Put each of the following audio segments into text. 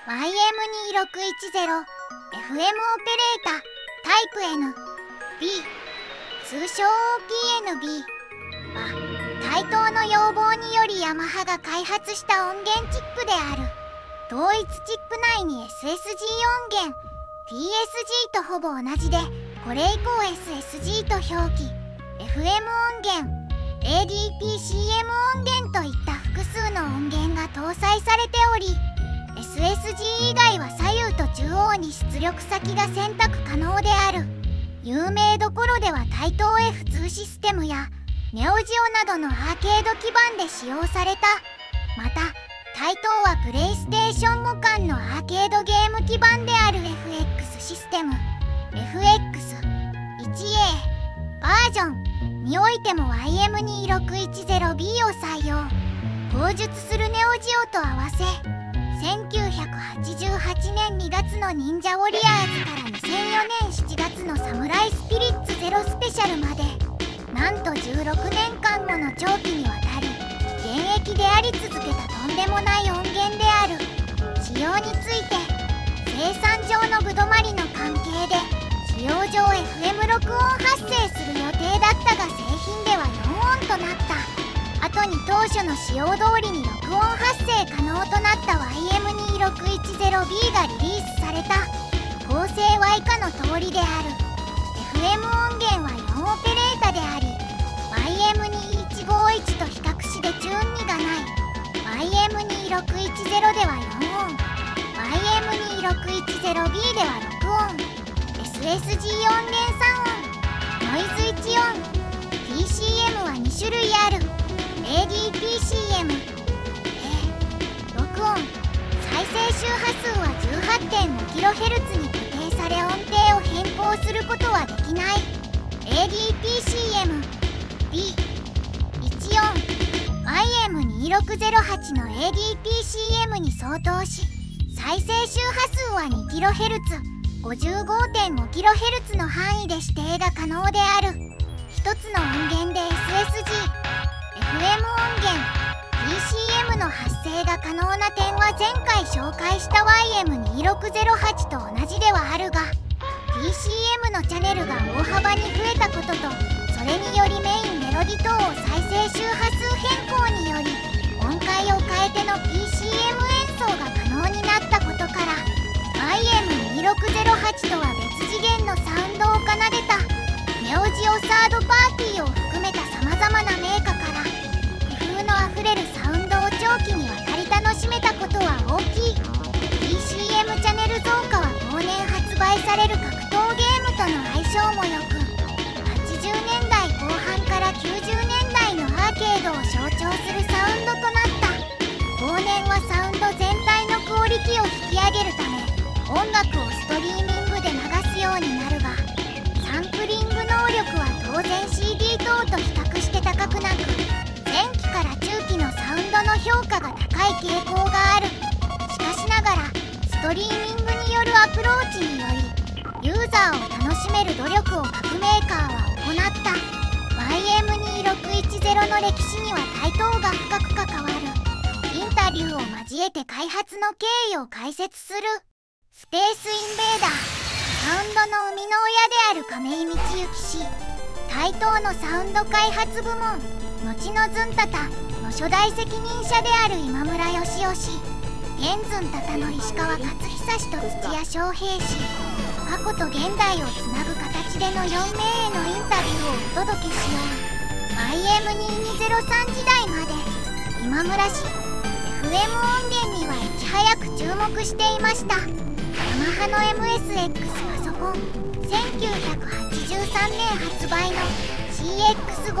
YM2610 FM オペレータタイプ N B 通称 OPNB は対等の要望によりヤマハが開発した音源チップである。同一チップ内に SSG 音源 TSG とほぼ同じで、これ以降 SSG と表記、 FM 音源 ADP-CM 音源といった複数の音源が搭載されており、 SSG 以外は左右と中央に出力先が選択可能である。有名どころでは対等 F2 システムやネオジオなどのアーケード基盤で使用された。また対等はプレイステーション互換のアーケードゲーム基盤である FX システム FX1A バージョンにおいても YM2610B を採用。後述するネオジオと合わせ、1988年2月の忍者ウォリアーズから2004年7月のサムライスピリッツゼロスペシャルまで、なんと16年間もの長期にわたり現役であり続けたとんでもない音源である。使用について、生産上のぶどまりの関係で使用上 FM 録音発生する予定だったが、製品では4音となった。後に当初の使用通りに録音発生可能となった YM2610B がリリースされた。構成は以下の通りである。 FM 音源は4オペレータであり、 YM2151 と比較しでチューン2がない。 YM2610 では4音、 YM2610B では6音、 SSG 音源3音、ノイズ1音、 TCM は2種類ある。 ADP-CM 録音再生周波数は 18.5kHz に固定され、音程を変更することはできない。 ADP-CM B1 音 YM2608 の ADP-CM に相当し、再生周波数は 2kHz、 55.5kHz の範囲で指定が可能である。一つの音源で SSG、FM 音源、TCM の発生が可能な点は前回紹介した YM2608 と同じではあるが、 TCM のチャンネルが大幅に増えたことと、それによりメインメロディ等を再生周波数変更により音階を変えての PCM 演奏が可能になったことから、 YM2608 とは別次元のサウンドを奏でた。ネオジオサードパーティーを含めたさまざまなメーカーから工夫のあふれるサウンドを長期にわたり楽しめたことは大きい。 PCM チャンネル増加は後年発売される格闘ゲームとの相性も良く、80年代後半から90年代のアーケードを象徴するサウンドとなった。後年はサウンド全体のクオリティを引き上げるため、音楽をストリーミングで流すようになるが、サンプリング能力は当然 CD 等と比較して高くなく、前期から中期のサウンドの評価が高い傾向がある。しかしながらストリーミングによるアプローチによりユーザーを楽しめる努力を各メーカーは行った。 YM2610 の歴史には対等が深く関わる。インタビューを交えて開発の経緯を解説する。スペースインベーダーサウンドの生みの親である亀井道行氏、対等のサウンド開発部門後のズンタタの初代責任者である今村義雄氏、現ズンタタの石川勝久氏と土屋翔平氏、過去と現代をつなぐ形での4名へのインタビューをお届けしよう。 YM2203 時代まで今村氏 FM 音源にはいち早く注目していました。ヤマハの MSX パソコン1983年発売の CX5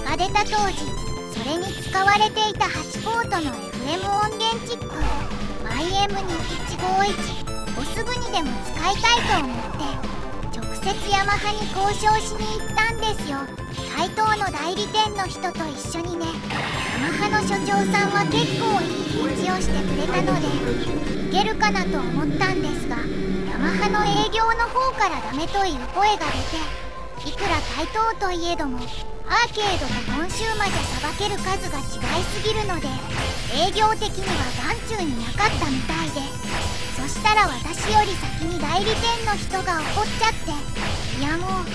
が出た当時、それに使われていた8ポートの FM 音源チップ YM2151 をすぐにでも使いたいと思って直接ヤマハに交渉しに行ったんですよ。対等の代理店の人と一緒にね。ヤマハの所長さんは結構いい返事をしてくれたのでいけるかなと思ったんですが、ヤマハの営業の方からダメという声が出て、いくら対等といえどもアーケードとコンシューマじゃさばける数が違いすぎるので、営業的には眼中になかったみたいで、より先に代理店の人が怒っちゃって、いやもう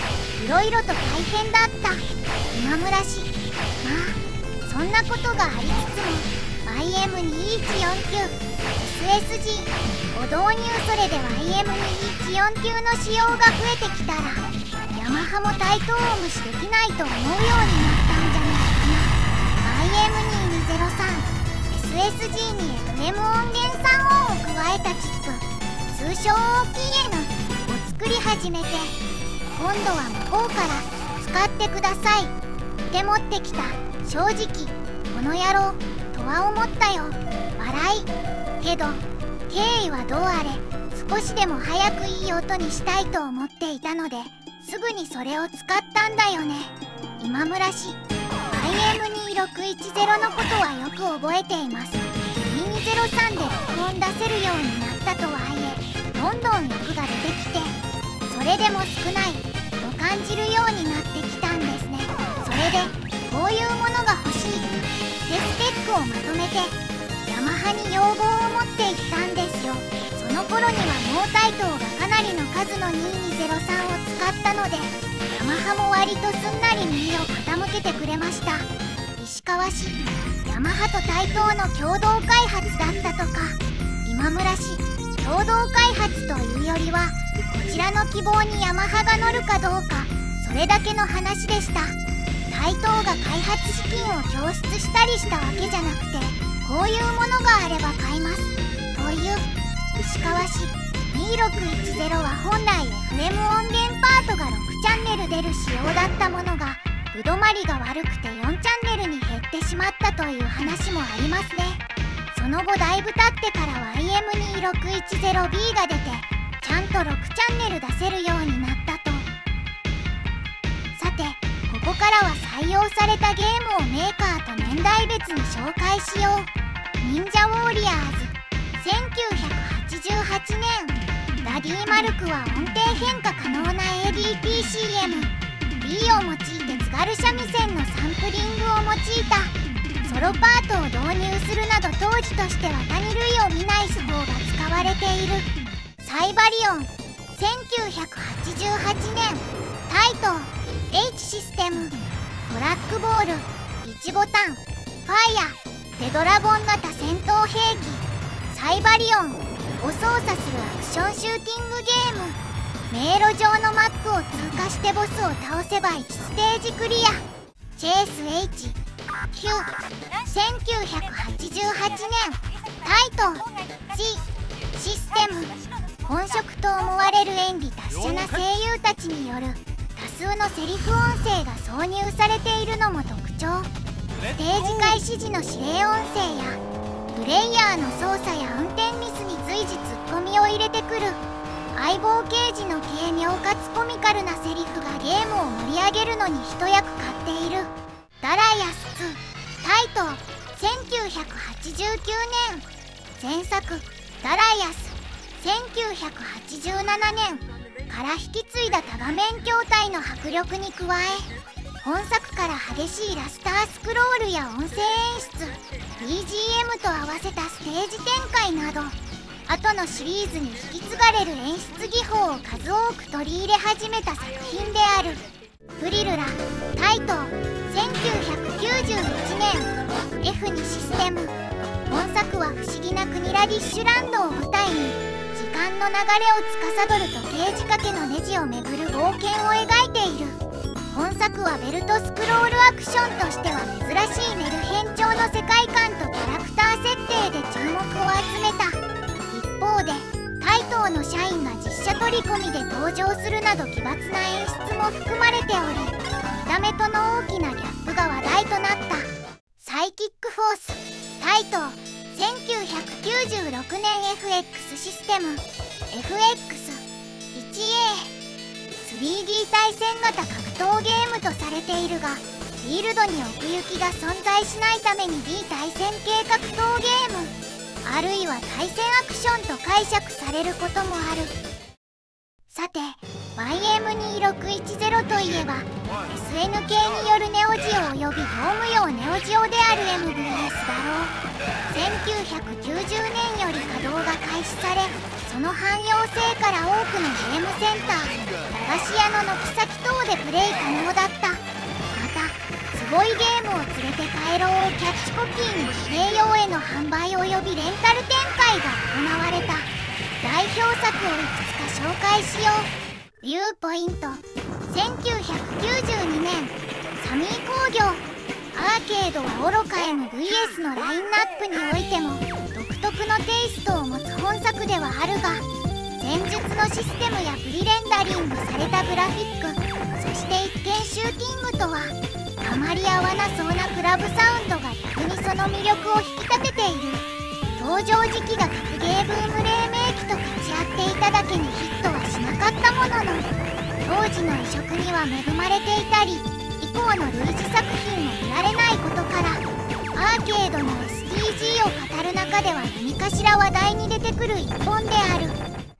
いろいろと大変だった今村氏。まあそんなことがありつつも YM2149SSG を導入。それで YM2149 の使用が増えてきたらヤマハも対等を無視できないと思うようになったんじゃないかな。 YM2203SSG に FM 音源3音を加えたチップ、通称 OPN を作り始めて、今度は向こうから使ってくださいって持ってきた。正直この野郎とは思ったよ、笑い。けど経緯はどうあれ少しでも早くいい音にしたいと思っていたので、すぐにそれを使ったんだよね今村氏。 YM2610 のことはよく覚えています。2203で録音出せるようになったとはいえ、どんどん欲が出てきて、それでも少ないと感じるようになってきたんですね。それでこういうものが欲しいってスペックをまとめてヤマハに要望を持っていったんですよ。その頃にはもうタイトーがかなりの数の2203を使ったので、ヤマハも割とすんなり耳を傾けてくれました。石川氏、ヤマハとタイトーの共同開発だったとか。今村氏、共同開発というよりはこちらの希望にヤマハが乗るかどうか、それだけの話でした。タイトーが開発資金を供出したりしたわけじゃなくて、こういうものがあれば買いますという。石川氏、2610は本来 FM 音源パートが6チャンネル出る仕様だったものが、ぶどまりが悪くて4チャンネルに減ってしまったという話もありますね。その後だいぶ経ってから YM2610B が出て、ちゃんと6チャンネル出せるようになったと。さてここからは採用されたゲームをメーカーと年代別に紹介しよう。忍者ウォーリアーズ1988年。ダディマルクは音程変化可能な ADPCM-B を用いて津軽三味線のサンプリングを用いたソロパートを導入するなど、当時としては他に類を見ない手法が使われている。サイバリオン1988年。タイトー H システム。トラックボール1ボタン。ファイヤデドラゴン型戦闘兵器。サイバリオンを操作するアクションシューティングゲーム。迷路上のマップを通過してボスを倒せば1ステージクリア。チェイス H 9 1988年。タイトー G システム。本職と思われる演技達者な声優たちによる多数のセリフ音声が挿入されているのも特徴。ステージ開始時の指令音声やプレイヤーの操作や運転ミスに随時ツッコミを入れてくる。相棒刑事の軽妙かつコミカルなセリフがゲームを盛り上げるのに一役買っている。ダライアス2。タイトー1989年。前作ダライアス1987年から引き継いだ多画面筐体の迫力に加え、本作から激しいラスタースクロールや音声演出 BGM と合わせたステージ展開など、後のシリーズに引き継がれる演出技法を数多く取り入れ始めた作品である。フリルラ。タイトー1991年。F2 システム。本作は不思議な国ラディッシュランドを舞台に、時間の流れを司る時計仕掛けのネジを巡る冒険を描いている。本作はベルトスクロールアクションとしては珍しいメルヘン調の世界観とキャラクター設定で注目を集めた。一方でタイトーの社員が実写取り込みで登場するなど奇抜な演出も含まれており、見た目との大きなギャップが話題となった。サイキックフォース。タイトー1996年。 FX システム。 FX1A。 3D 対戦型格闘ゲームとされているが、フィールドに奥行きが存在しないために D 対戦系格闘ゲーム、あるいは対戦アクションと解釈されることもある。さて YM2610 といえば SNK によるネオジオおよび業務用ネオジオである MVS だろう。1990年より稼働が開始され、そその汎用性から多くのゲームセンター、駄菓子屋の軒先等でプレイ可能だった。またすごいゲームを連れて帰ろうをキャッチコピーに家庭用への販売およびレンタル展開が行われた。代表作をいくつか紹介しよう。ビューポイント。1992年サミー工業。アーケードは愚か MVS のラインナップにおいても独特のテイストを持つ本作ではあるが、戦術のシステムやプリレンダリングされたグラフィック、そして一見シューティングとはあまり合わなそうなクラブサウンドが逆にその魅力を引き立てている。登場時期が格ゲーブーム黎明期と勝ち合っていただけにヒットはしなかったものの、当時の移植には恵まれていたり、以降の類似作品を見られないことから、アーケードの STG を語る中では何かしら話題に出てくる一本である。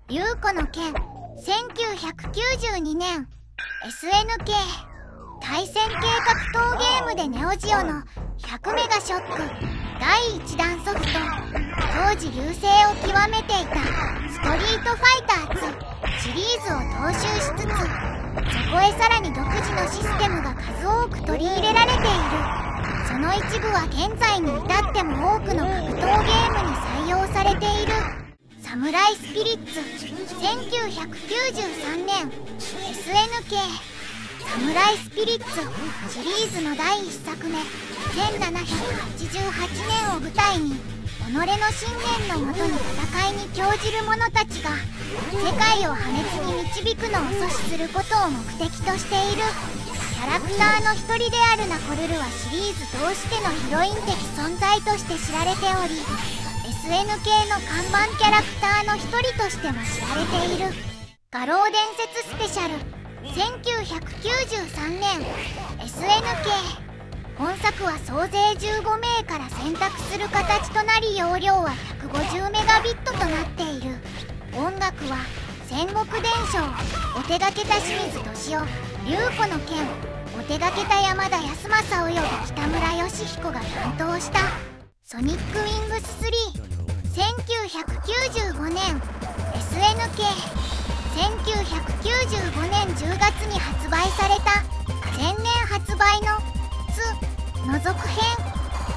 優子の剣。1992年 SNK 対戦系格闘ゲームでネオジオの100メガショック第1弾ソフト、当時隆盛を極めていたストリートファイター2シリーズを踏襲しつつ、そこへさらに独自のシステムが数多く取り入れられている。その一部は現在に至っても多くの格闘ゲームに採用されている。サムライスピリッツ。1993年 SNK サムライスピリッツシリーズの第1作目。1788年を舞台に己の信念のもとに戦いに興じる者たちが世界を破滅に導くのを阻止することを目的としている。キャラクターの一人であるナコルルはシリーズ通してのヒロイン的存在として知られており、 SNK の看板キャラクターの一人としても知られている。画廊伝説スペシャル。1993年 SNK。本作は総勢15名から選択する形となり、容量は150メガビットとなっている。音楽は戦国伝承、お手がけた清水俊夫、優子の剣、お手がけた山田康政および北村義彦が担当した。ソニックウィングス3。1995年 SNK。1995年10月に発売された前年発売のの続編。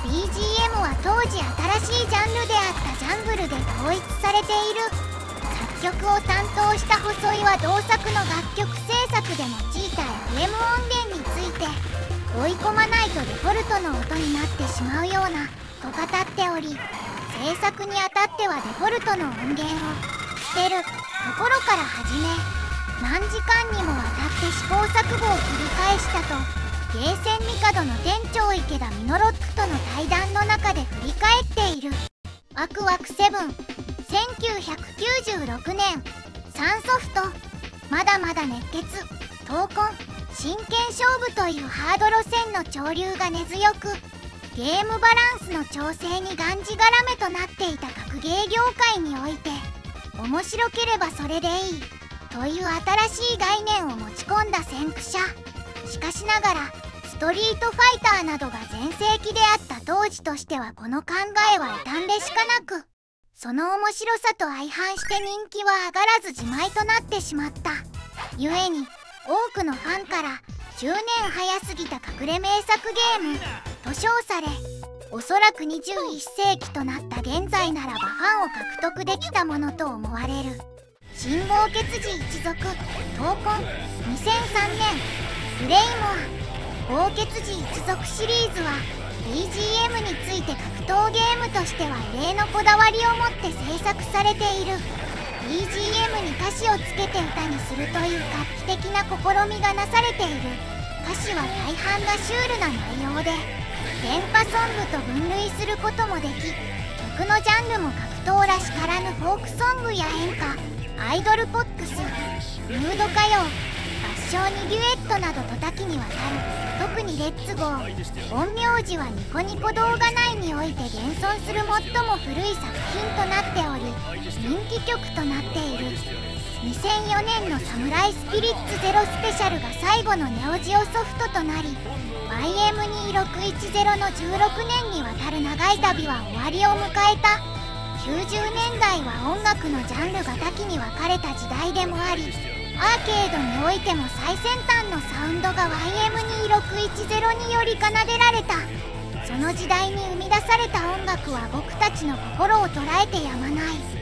BGM は当時新しいジャンルであったジャングルで統一されている。作曲を担当した細井は同作の楽曲制作で用いた FM 音源について、追い込まないとデフォルトの音になってしまうようなと語っており、制作にあたってはデフォルトの音源を捨てるところから始め、何時間にもわたって試行錯誤を繰り返したとゲーセンミカドの店長池田ミノロックとの対談の中で振り返っている。ワクワク7。1996年3ソフト。まだまだ熱血闘魂真剣勝負というハード路線の潮流が根強く、ゲームバランスの調整にがんじがらめとなっていた格ゲー業界において、面白ければそれでいいという新しい概念を持ち込んだ先駆者。しかしながらストリートファイターなどが全盛期であった当時としてはこの考えは異端でしかなく、その面白さと相反して人気は上がらず自前となってしまった。ゆえに多くのファンから10年早すぎた隠れ名作ゲームと称され、おそらく21世紀となった現在ならばファンを獲得できたものと思われる。新豪傑寺一族闘魂。2003年グレイモア。豪傑寺一族シリーズは BGM について格闘ゲームとしては異例のこだわりを持って制作されている。 BGM に歌詞をつけて歌にするという画期的な試みがなされている。歌詞は大半がシュールな内容で、電波ソングと分類することもでき、曲のジャンルも格闘らしからぬフォークソングや演歌、アイドルポップス、ムード歌謡、合唱にデュエットなど多多岐にわたる。特にレッツゴー陰陽師はニコニコ動画内において現存する最も古い作品となっており、人気曲となっている。2004年のサムライスピリッツゼロスペシャルが最後のネオジオソフトとなり、YM2610の16年にわたる長い旅は終わりを迎えた。90年代は音楽のジャンルが多岐に分かれた時代でもあり、アーケードにおいても最先端のサウンドが YM2610 により奏でられた。その時代に生み出された音楽は僕たちの心を捉えてやまない。